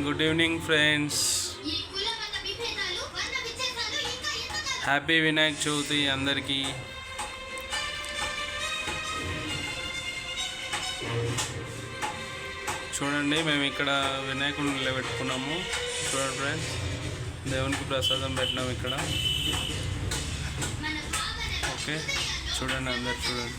Good evening friends, happy Vinayaka Chavithi అందరికీ. చూడండి, మేము ఇక్కడ వినాయకుడిని నిలబెట్టుకున్నాము. చూడండి ఫ్రెండ్స్, దేవునికి ప్రసాదం పెట్టినాము ఇక్కడ. ఓకే, చూడండి అందరు చూడండి.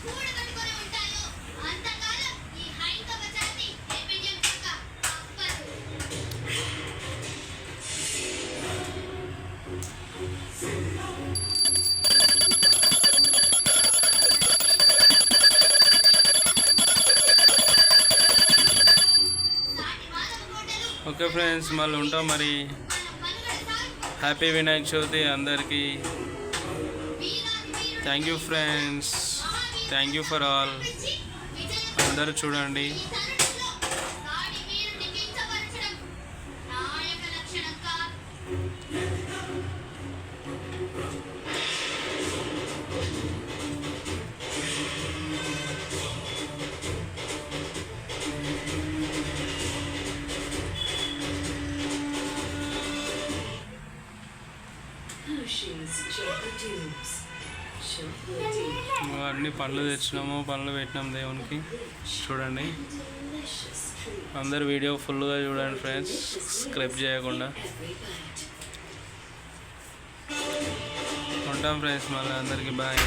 ఓకే ఫ్రెండ్స్, మళ్ళీ ఉంటాం మరి. హ్యాపీ వినాయక చవితి అందరికీ. Thank you friends, thank you for all. అందరూ చూడండి. అన్ని పండ్లు తెచ్చినాము, పండ్లు పెట్టినాము దేవునికి. చూడండి, అందరు వీడియో ఫుల్గా చూడండి ఫ్రెండ్స్, స్క్రైబ్ చేయకుండా. ఉంటాం ఫ్రెండ్స్, మళ్ళీ అందరికీ బాయ్.